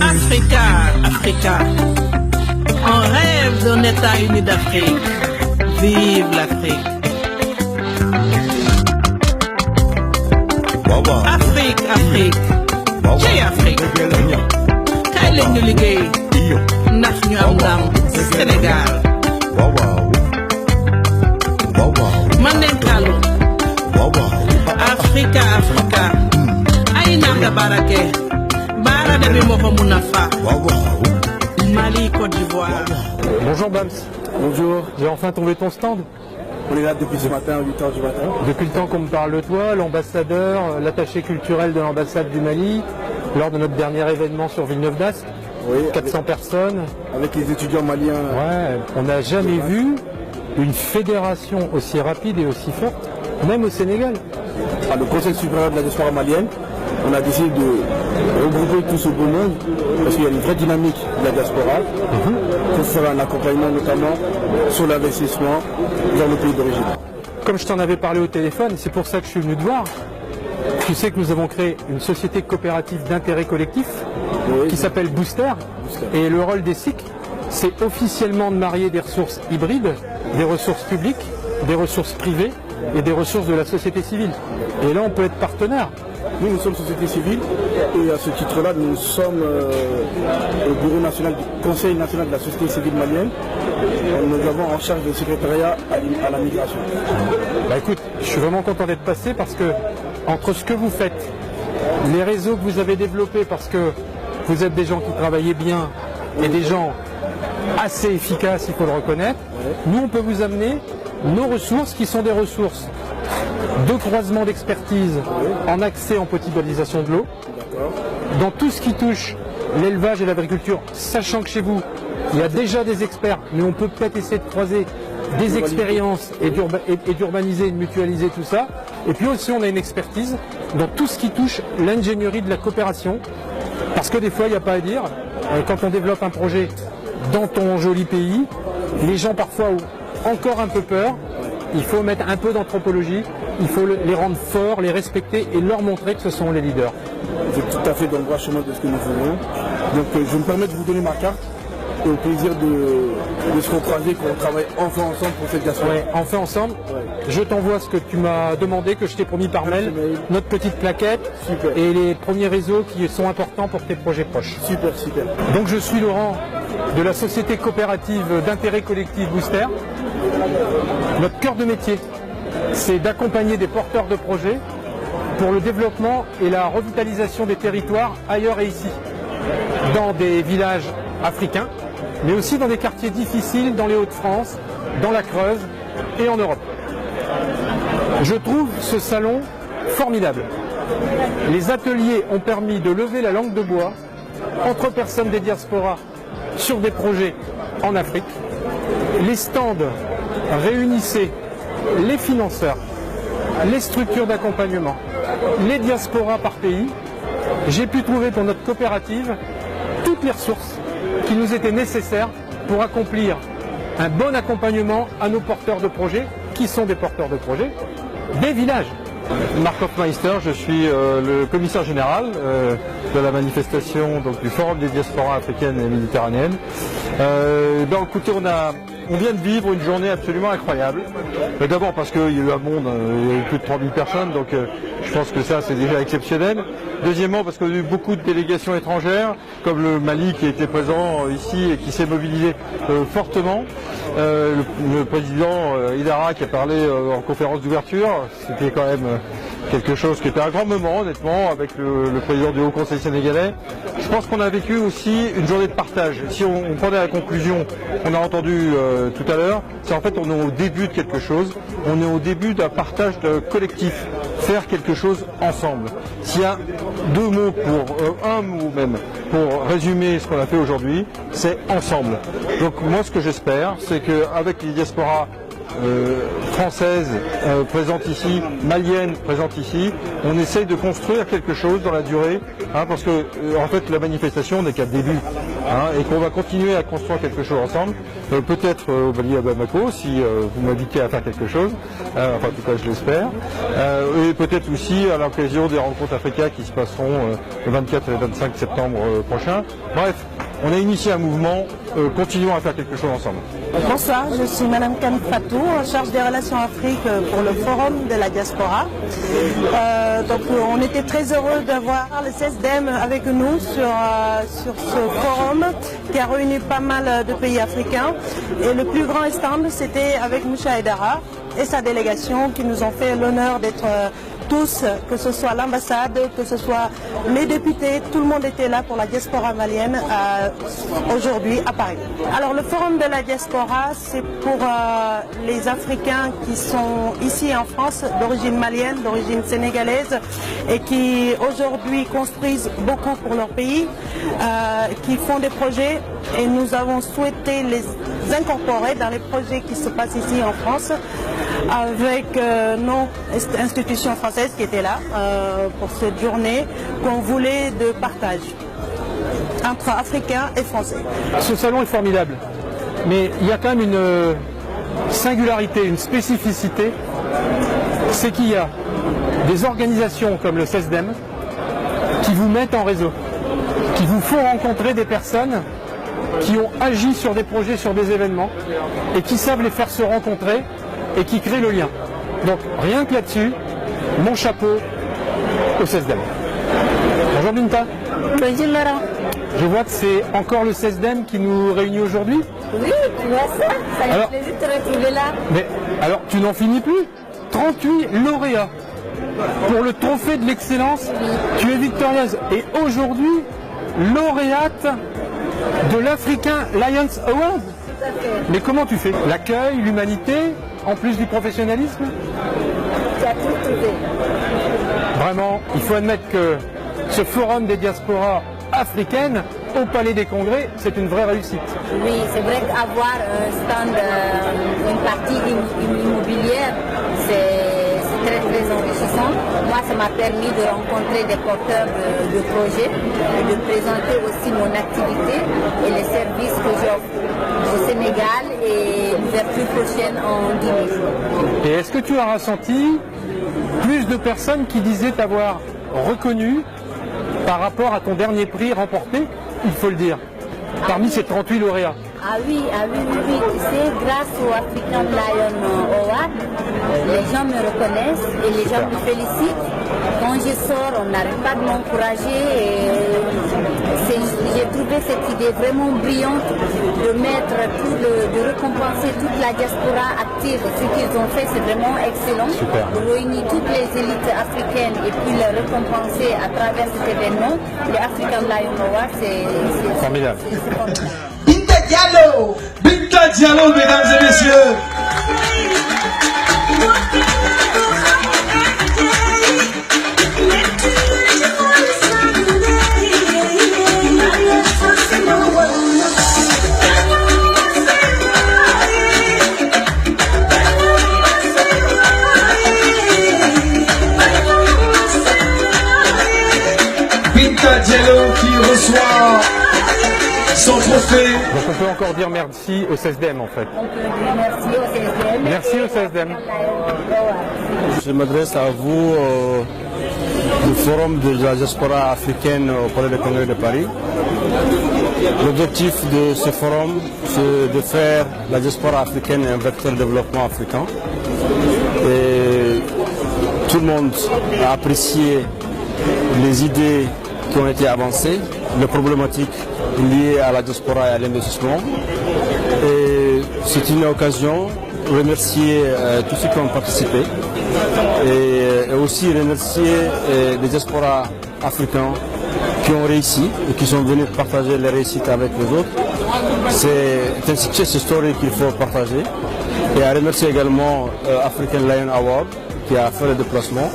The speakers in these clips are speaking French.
Africa, Africa, on rêve d'un État uni d'Afrique. Vive l'Afrique. Afrique, Afrique, cey Afrique. Kaay leen ñu liggéey ndax ñu am ndam Sénégal. Man leen kàllu Africa, Africa, ay nanga barake. Mali, Côte d'Ivoire. Bonjour Bams. Bonjour. J'ai enfin trouvé ton stand. On est là depuis ce matin, 8h du matin. Depuis le temps qu'on me parle de toi, l'ambassadeur, l'attaché culturel de l'ambassade du Mali, lors de notre dernier événement sur Villeneuve d'Ascq. Oui, 400 personnes. Avec les étudiants maliens. Ouais, on n'a jamais vu une fédération aussi rapide et aussi forte, même au Sénégal. Le Conseil supérieur de la diaspora malienne, on a décidé de regrouper tout ce beau monde parce qu'il y a une vraie dynamique de la diaspora pour faire un accompagnement notamment sur l'investissement dans le pays d'origine. Comme je t'en avais parlé au téléphone, c'est pour ça que je suis venu te voir. Tu sais que nous avons créé une société coopérative d'intérêt collectif qui s'appelle Booster. Et le rôle des SIC, c'est officiellement de marier des ressources hybrides, des ressources publiques, des ressources privées et des ressources de la société civile. Et là, on peut être partenaire. Nous sommes société civile et à ce titre-là, nous sommes au bureau national du Conseil national de la société civile malienne. Nous avons en charge le secrétariat à la migration. Bah écoute, je suis vraiment content d'être passé parce que entre ce que vous faites, les réseaux que vous avez développés parce que vous êtes des gens qui travaillaient bien et des gens assez efficaces, il faut le reconnaître, nous on peut vous amener nos ressources qui sont des ressources de croisement d'expertise en accès en potabilisation de l'eau, dans tout ce qui touche l'élevage et l'agriculture, sachant que chez vous, il y a déjà des experts, mais on peut peut-être essayer de croiser des expériences et d'urbaniser et de mutualiser tout ça. Et puis aussi, on a une expertise dans tout ce qui touche l'ingénierie de la coopération, parce que des fois, il n'y a pas à dire, quand on développe un projet dans ton joli pays, les gens parfois ont encore un peu peur. Il faut mettre un peu d'anthropologie, il faut les rendre forts, les respecter et leur montrer que ce sont les leaders. C'est tout à fait dans le droit chemin de ce que nous voulons. Donc je me permets de vous donner ma carte et au plaisir de se recroiser, qu'on travaille enfin ensemble pour cette diaspora. Ouais, enfin ensemble. Ouais. Je t'envoie ce que tu m'as demandé, que je t'ai promis par mail, notre petite plaquette. Super. Et les premiers réseaux qui sont importants pour tes projets proches. Super, super. Donc je suis Laurent de la société coopérative d'intérêt collectif Booster. Notre cœur de métier, c'est d'accompagner des porteurs de projets pour le développement et la revitalisation des territoires ailleurs et ici, dans des villages africains, mais aussi dans des quartiers difficiles, dans les Hauts-de-France, dans la Creuse et en Europe. Je trouve ce salon formidable. Les ateliers ont permis de lever la langue de bois entre personnes des diasporas sur des projets en Afrique. Les stands réunissaient les financeurs, les structures d'accompagnement, les diasporas par pays. J'ai pu trouver pour notre coopérative toutes les ressources qui nous étaient nécessaires pour accomplir un bon accompagnement à nos porteurs de projets, qui sont des porteurs de projets, des villages. Marc Hofmeister, je suis le commissaire général de la manifestation donc, du Forum des diasporas africaines et méditerranéennes. Écoutez, on vient de vivre une journée absolument incroyable. D'abord parce qu'il y a eu un monde, il y a eu plus de 3000 personnes, donc je pense que ça c'est déjà exceptionnel. Deuxièmement parce qu'il y a eu beaucoup de délégations étrangères, comme le Mali qui était présent ici et qui s'est mobilisé fortement. Le président Idara qui a parlé en conférence d'ouverture, c'était quand même quelque chose qui était un grand moment honnêtement avec le président du Haut Conseil sénégalais. Je pense qu'on a vécu aussi une journée de partage. Si on prenait la conclusion qu'on a entendue tout à l'heure, c'est en fait on est au début de quelque chose, on est au début d'un partage collectif, faire quelque chose ensemble. S'il y a deux mots un mot même pour résumer ce qu'on a fait aujourd'hui, c'est ensemble. Donc moi ce que j'espère, c'est qu'avec les diasporas françaises présentes ici, maliennes présentes ici, on essaye de construire quelque chose dans la durée, parce que en fait la manifestation n'est qu'à début. et qu'on va continuer à construire quelque chose ensemble. Peut-être au Bali à Bamako, si vous m'invitez à faire quelque chose, enfin en tout cas je l'espère, et peut-être aussi à l'occasion des rencontres africaines qui se passeront le 24 et le 25 septembre prochain. Bref, on a initié un mouvement, continuons à faire quelque chose ensemble. Bonsoir, je suis Madame Kane Fatou, en charge des relations Afrique pour le Forum de la diaspora. Donc on était très heureux d'avoir le CESDEM avec nous sur ce forum qui a réuni pas mal de pays africains. Et le plus grand stand, c'était avec Moucha Aidara et sa délégation qui nous ont fait l'honneur d'être tous, que ce soit l'ambassade, que ce soit les députés, tout le monde était là pour la diaspora malienne aujourd'hui à Paris. Alors le forum de la diaspora, c'est pour les Africains qui sont ici en France, d'origine malienne, d'origine sénégalaise, et qui aujourd'hui construisent beaucoup pour leur pays, qui font des projets, et nous avons souhaité les incorporer dans les projets qui se passent ici en France, avec nos institutions françaises qui étaient là pour cette journée qu'on voulait de partage entre Africains et Français. Ce salon est formidable, mais il y a quand même une singularité, une spécificité, c'est qu'il y a des organisations comme le CESDEM qui vous mettent en réseau, qui vous font rencontrer des personnes qui ont agi sur des projets, sur des événements, et qui savent les faire se rencontrer et qui créent le lien. Donc rien que là-dessus, mon chapeau au CESDEM. Bonjour Binta. Bonjour Laurent. Je vois que c'est encore le CESDEM qui nous réunit aujourd'hui. Oui, tu vois ça, ça fait plaisir de te retrouver là. Mais alors tu n'en finis plus. 38 lauréats pour le trophée de l'excellence. Tu es victorieuse et aujourd'hui lauréate de l'African Lions Award. Tout à fait. Mais comment tu fais? L'accueil, l'humanité, en plus du professionnalisme? Tu as tout trouvé. Vraiment, il faut admettre que ce forum des diasporas africaines au Palais des Congrès, c'est une vraie réussite. Oui, c'est vrai qu'avoir un stand, une partie immobilière, c'est très très enrichissant. Moi, ça m'a permis de rencontrer des porteurs de projets et de présenter aussi mon activité et les services que j'offre au Sénégal et l'ouverture prochaine en Guinée. Et est-ce que tu as ressenti plus de personnes qui disaient t'avoir reconnu par rapport à ton dernier prix remporté, il faut le dire, parmi ces 38 lauréats? Ah oui. Tu sais, grâce au African Lion Award, les gens me reconnaissent et les gens me félicitent. Quand je sors, on n'arrête pas de m'encourager. J'ai trouvé cette idée vraiment brillante de mettre de récompenser toute la diaspora active. Ce qu'ils ont fait, c'est vraiment excellent. Super. De réunir toutes les élites africaines et puis les récompenser à travers cet événement. Le African Lion Award, c'est formidable. Binta Diallo, mesdames et messieurs. Binta Diallo qui reçoit son trophée. Donc on peut encore dire merci au CESDEM en fait. On peut dire merci au CSDM. Merci au CESDEM. Je m'adresse à vous du Forum de la diaspora africaine au Palais des Congrès de Paris. L'objectif de ce forum, c'est de faire la diaspora africaine un vecteur de développement africain. Et tout le monde a apprécié les idées qui ont été avancées, les problématiques liées à la diaspora et à l'investissement. Et c'est une occasion de remercier tous ceux qui ont participé et aussi remercier les diasporas africains qui ont réussi et qui sont venus partager les réussites avec les autres. C'est un success story qu'il faut partager. Et à remercier également African Lion Award qui a fait le déplacement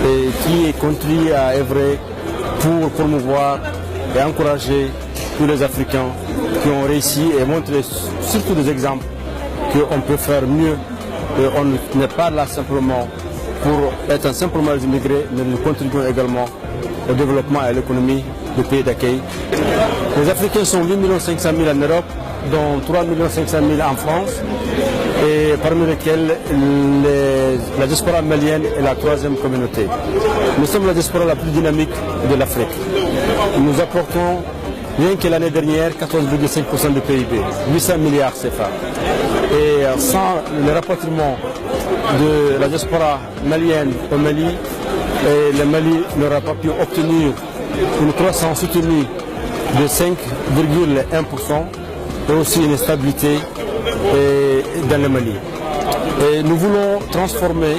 et qui contribue à œuvrer pour promouvoir et encourager tous les Africains qui ont réussi et montrer surtout des exemples qu'on peut faire mieux. Et on n'est pas là simplement pour être simplement des immigrés, mais nous contribuons également au développement et à l'économie de pays d'accueil. Les Africains sont 8 500 000 en Europe, dont 3 500 000 en France, et parmi lesquels la diaspora malienne est la troisième communauté. Nous sommes la diaspora la plus dynamique de l'Afrique. Nous apportons, rien que l'année dernière, 14,5% du PIB, 800 milliards CFA. Et sans le rapatriement de la diaspora malienne au Mali, le Mali n'aura pas pu obtenir une croissance soutenue de 5,1% et aussi une stabilité dans le Mali. Et nous voulons transformer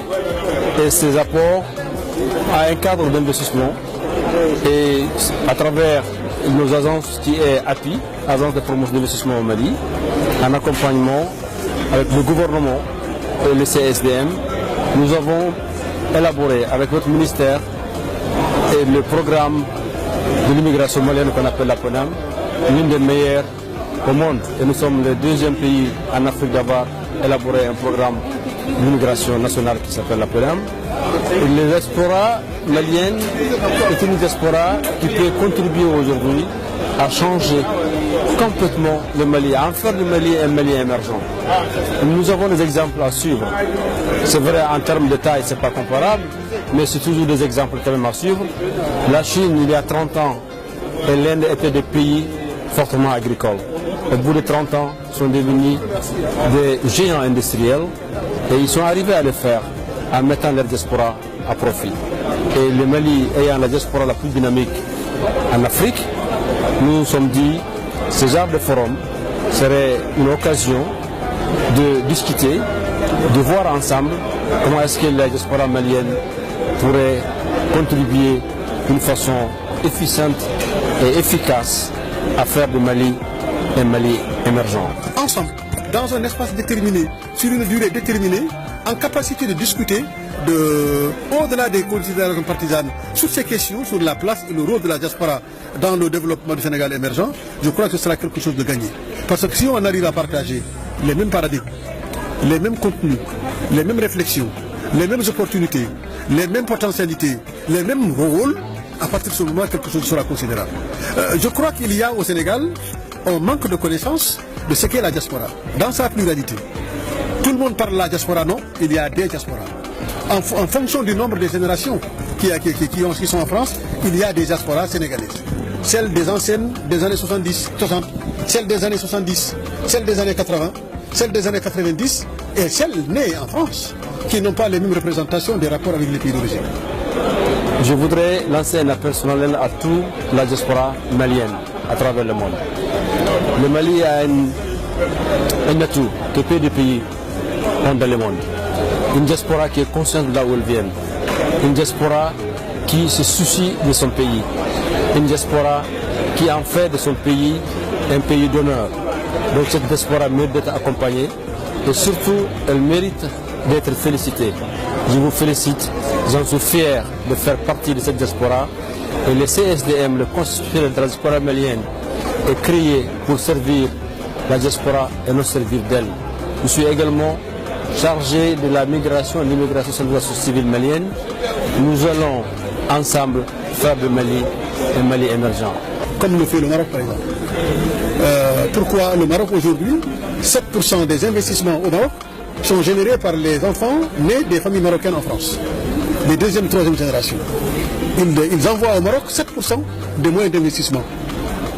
ces apports à un cadre d'investissement et à travers nos agences qui est API, Agence de promotion d'investissement au Mali, en accompagnement avec le gouvernement et le CSDM, nous avons élaboré avec votre ministère et le programme de l'immigration malienne qu'on appelle la PONAM, l'une des meilleures au monde. Et nous sommes le deuxième pays en Afrique d'avoir élaboré un programme d'immigration nationale qui s'appelle la PONAM. La diaspora malienne est une diaspora qui peut contribuer aujourd'hui à changer complètement le Mali, à en faire le Mali un Mali émergent. Nous avons des exemples à suivre. C'est vrai, en termes de taille, ce n'est pas comparable, mais c'est toujours des exemples quand même à suivre. La Chine, il y a 30 ans, et l'Inde étaient des pays fortement agricoles. Au bout de 30 ans, ils sont devenus des géants industriels et ils sont arrivés à le faire en mettant leur diaspora à profit. Et le Mali ayant la diaspora la plus dynamique en Afrique, nous nous sommes dit ce genre de forum serait une occasion de discuter, de voir ensemble comment est-ce que la diaspora malienne pourrait contribuer d'une façon efficiente et efficace à faire du Mali un Mali émergent. Ensemble, dans un espace déterminé, sur une durée déterminée, en capacité de discuter au-delà des considérations partisanes sur ces questions, sur la place et le rôle de la diaspora dans le développement du Sénégal émergent, je crois que ce sera quelque chose de gagné. Parce que si on arrive à partager les mêmes paradigmes, les mêmes contenus, les mêmes réflexions, les mêmes opportunités, les mêmes potentialités, les mêmes rôles, à partir de ce moment, quelque chose sera considérable. Je crois qu'il y a au Sénégal un manque de connaissance de ce qu'est la diaspora, dans sa pluralité. Tout le monde parle de la diaspora, non, il y a des diasporas. En fonction du nombre de générations qui sont en France, il y a des diasporas sénégalaises. Celles des anciennes des années 70, 60, celles des années 70, celles des années 80, celles des années 90 et celles nées en France, qui n'ont pas les mêmes représentations des rapports avec les pays d'origine. Je voudrais lancer un appel solennel à toute la diaspora malienne à travers le monde. Le Mali a un atout que peu de pays ont dans le monde. Une diaspora qui est consciente de là où elle vient. Une diaspora qui se soucie de son pays. Une diaspora qui en fait de son pays un pays d'honneur. Donc cette diaspora mérite d'être accompagnée et surtout elle mérite d'être félicitée. Je vous félicite, j'en suis fier de faire partie de cette diaspora et le CSDM, le Conseil supérieur de la diaspora malienne, est créé pour servir la diaspora et non servir d'elle. Je suis également chargé de la migration et l'immigration sur la société civile malienne. Nous allons ensemble faire de Mali un Mali émergent. Comme le fait le Maroc par exemple. Pourquoi le Maroc aujourd'hui, 7% des investissements au Maroc sont générés par les enfants nés des familles marocaines en France, des deuxième et troisième générations. Ils envoient au Maroc 7% des moyens d'investissement.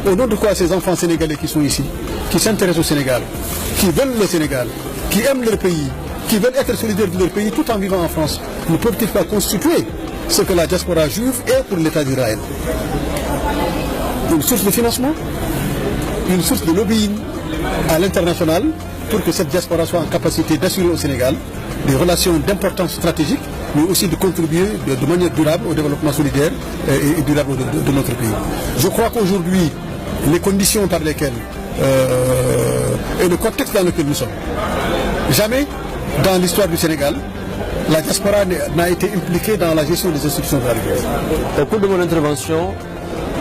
Au nom de quoi ces enfants sénégalais qui sont ici, qui s'intéressent au Sénégal, qui veulent le Sénégal, qui aiment leur pays, qui veulent être solidaires de leur pays tout en vivant en France, ne peuvent-ils pas constituer ce que la diaspora juive est pour l'État d'Israël? Une source de financement, une source de lobbying à l'international pour que cette diaspora soit en capacité d'assurer au Sénégal des relations d'importance stratégique, mais aussi de contribuer de manière durable au développement solidaire et durable de notre pays. Je crois qu'aujourd'hui, les conditions par lesquelles et le contexte dans lequel nous sommes, jamais dans l'histoire du Sénégal, la diaspora n'a été impliquée dans la gestion des institutions de la République. Au cours de mon intervention,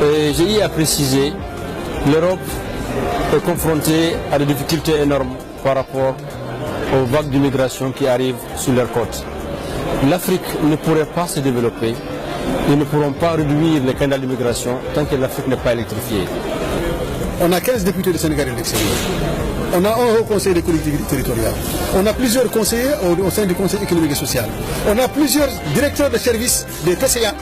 j'ai eu à préciser l'Europe est confrontée à des difficultés énormes par rapport aux vagues d'immigration qui arrivent sur leurs côtes. L'Afrique ne pourrait pas se développer ils ne pourront pas réduire les canaux d'immigration tant que l'Afrique n'est pas électrifiée. On a 15 députés du Sénégal à l'extérieur. On a un haut conseil des collectivités territoriales. On a plusieurs conseillers au sein du conseil économique et social. On a plusieurs directeurs de services des PCA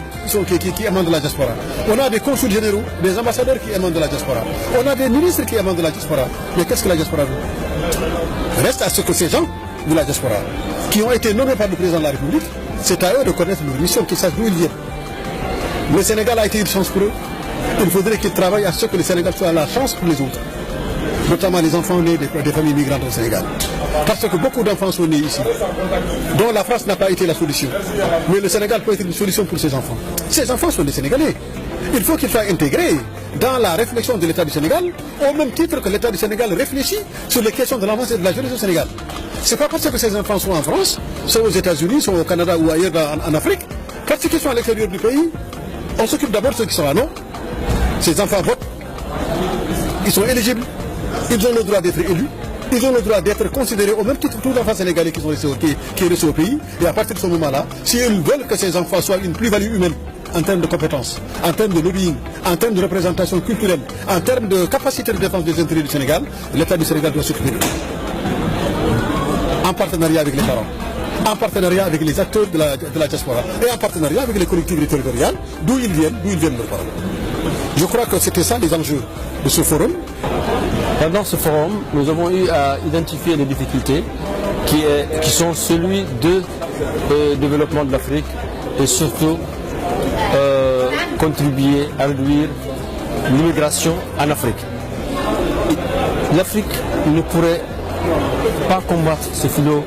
qui émanent de la diaspora. On a des consuls généraux, des ambassadeurs qui émanent de la diaspora. On a des ministres qui émanent de la diaspora. Mais qu'est-ce que la diaspora veut? Reste à ce que ces gens de la diaspora, qui ont été nommés par le président de la République, c'est à eux de connaître leur mission, qu'ils sachent d'où ils viennent. Le Sénégal a été une chance pour eux. Il faudrait qu'ils travaillent à ce que le Sénégal soit la chance pour les autres, notamment les enfants nés des familles migrantes au Sénégal. Parce que beaucoup d'enfants sont nés ici, dont la France n'a pas été la solution. Mais le Sénégal peut être une solution pour ces enfants. Ces enfants sont des Sénégalais. Il faut qu'ils soient intégrés dans la réflexion de l'État du Sénégal, au même titre que l'État du Sénégal réfléchit sur les questions de l'enfance et de la jeunesse au Sénégal. Ce n'est pas parce que ces enfants sont en France, sont aux États-Unis, sont au Canada ou ailleurs en Afrique, parce qu'ils sont à l'extérieur du pays, on s'occupe d'abord de ceux qui sont là, non? Ces enfants votent, ils sont éligibles, ils ont le droit d'être élus, ils ont le droit d'être considérés au même titre que tous les enfants sénégalais qui sont restés au pays. Et à partir de ce moment-là, s'ils veulent que ces enfants soient une plus-value humaine en termes de compétences, en termes de lobbying, en termes de représentation culturelle, en termes de capacité de défense des intérêts du Sénégal, l'État du Sénégal doit s'occuper d'eux. En partenariat avec les parents, en partenariat avec les acteurs de la diaspora et en partenariat avec les collectivités territoriales, d'où ils viennent leurs parents. Je crois que c'était ça les enjeux de ce forum. Pendant ce forum, nous avons eu à identifier les difficultés qui sont celui de développement de l'Afrique et surtout contribuer à réduire l'immigration en Afrique. L'Afrique ne pourrait pas combattre ce fléau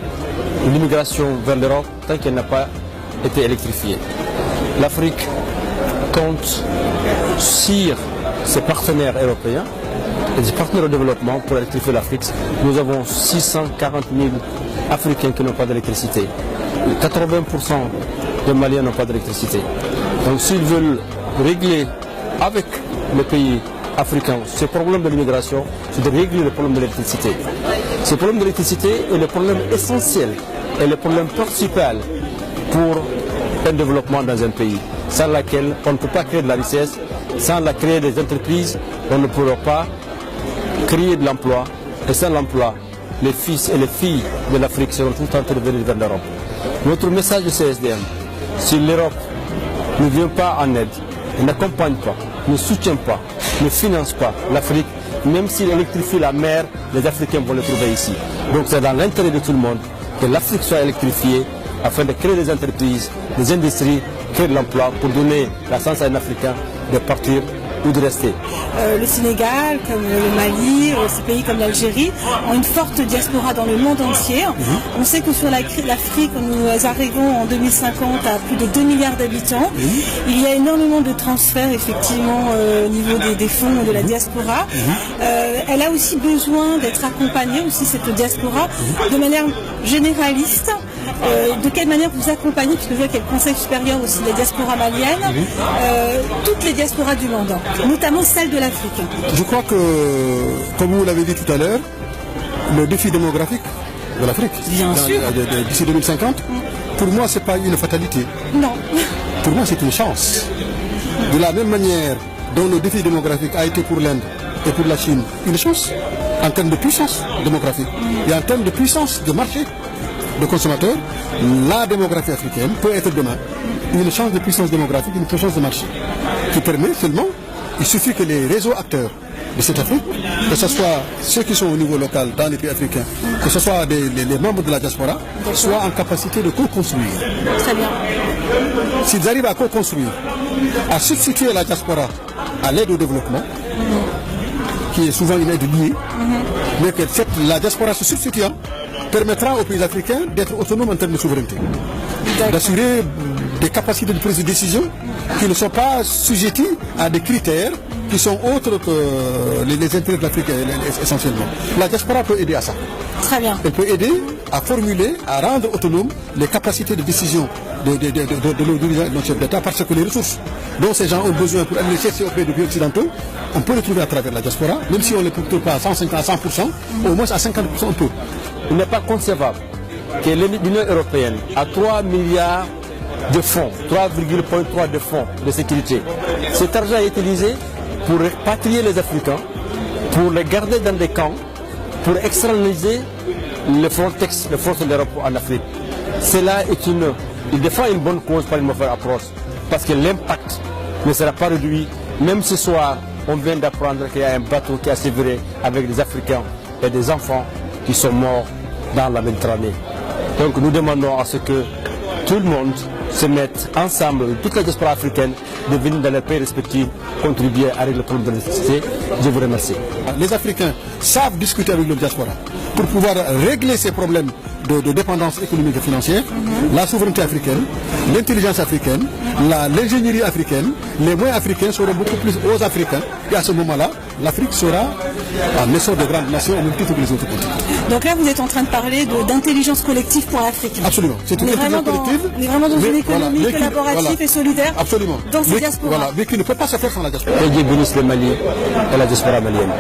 de l'immigration vers l'Europe tant qu'elle n'a pas été électrifiée. L'Afrique compte sur ses partenaires européens et des partenaires de développement pour électrifier l'Afrique. Nous avons 640 000 Africains qui n'ont pas d'électricité. 80% des Maliens n'ont pas d'électricité. Donc s'ils veulent régler avec les pays africains ce problème de l'immigration, c'est de régler le problème de l'électricité. Ce problème de l'électricité est le problème essentiel et le problème principal pour un développement dans un pays, sans laquelle on ne peut pas créer de la richesse, sans la créer des entreprises, on ne pourra pas créer de l'emploi, et sans l'emploi, les fils et les filles de l'Afrique seront tout en train de venir vers l'Europe. Notre message de CSDM, si l'Europe ne vient pas en aide, n'accompagne pas, ne soutient pas, ne finance pas l'Afrique, même s'il électrifie la mer, les Africains vont le trouver ici. Donc c'est dans l'intérêt de tout le monde que l'Afrique soit électrifiée afin de créer des entreprises, des industries, créer de l'emploi pour donner la chance à un Africain de partir ou de rester. Le Sénégal, comme le Mali, ces pays comme l'Algérie, ont une forte diaspora dans le monde entier. On sait que sur l'Afrique, nous arrivons en 2050 à plus de 2 milliards d'habitants. Il y a énormément de transferts, effectivement, au niveau des fonds de la diaspora. Elle a aussi besoin d'être accompagnée, aussi cette diaspora, de manière généraliste. De quelle manière vous accompagnez, puisque je vois qu'il y a le Conseil supérieur aussi de la diaspora malienne, toutes les diasporas du monde, notamment celle de l'Afrique. Je crois que, comme vous l'avez dit tout à l'heure, le défi démographique de l'Afrique, d'ici 2050, pour moi, ce n'est pas une fatalité. Non. Pour moi, c'est une chance. De la même manière dont le défi démographique a été pour l'Inde et pour la Chine une chance, en termes de puissance démographique et en termes de puissance de marché de consommateurs, la démographie africaine peut être demain une chance de puissance démographique, une puissance de marché, qui permet seulement, il suffit que les réseaux acteurs de cette Afrique, que ce soit ceux qui sont au niveau local dans les pays africains, que ce soit les membres de la diaspora, soient en capacité de co-construire. Très bien. S'ils arrivent à co-construire, à substituer la diaspora à l'aide au développement, qui est souvent une aide liée, mais que la diaspora se substituant permettra aux pays africains d'être autonomes en termes de souveraineté, d'assurer des capacités de prise de décision qui ne sont pas sujetties à des critères qui sont autres que les intérêts de l'Afrique essentiellement. La diaspora peut aider à ça. Très bien. Elle peut aider à formuler, à rendre autonomes les capacités de décision de nos chefs d'État, parce que les ressources dont ces gens ont besoin pour aller les chercher auprès des pays occidentaux, on peut les trouver à travers la diaspora, même si on ne les trouve pas à 150 à 100%, au moins à 50% on peut. Il n'est pas concevable que l'Union européenne a 3 milliards de fonds, 3,3 de fonds de sécurité. Cet argent est utilisé pour rapatrier les Africains, pour les garder dans des camps, pour externaliser le Frontex, le Force de l'Europe en Afrique. Cela est il défend une bonne cause par une mauvaise approche, parce que l'impact ne sera pas réduit. Même ce soir, on vient d'apprendre qu'il y a un bateau qui a séviré avec des Africains et des enfants qui sont morts dans la Méditerranée. Donc nous demandons à ce que tout le monde se mette ensemble, toute la diaspora africaine, de venir dans leurs pays respectifs, contribuer à régler le problème de l'électricité. Je vous remercie. Les Africains savent discuter avec le diaspora pour pouvoir régler ces problèmes de dépendance économique et financière, la souveraineté africaine, l'intelligence africaine, l'ingénierie africaine, les moyens africains seront beaucoup plus aux Africains. Et à ce moment-là, l'Afrique sera un essor de grandes nations au même titre que les autres continents. Donc là, vous êtes en train de parler d'intelligence collective pour l'Afrique. Absolument. C'est une intelligence collective. On est vraiment dans une économie collaborative et solidaire. Absolument. Dans ces diasporas. Voilà, mais qui ne peut pas se faire sans la diaspora. Que Dieu bénisse le Mali et la diaspora malienne.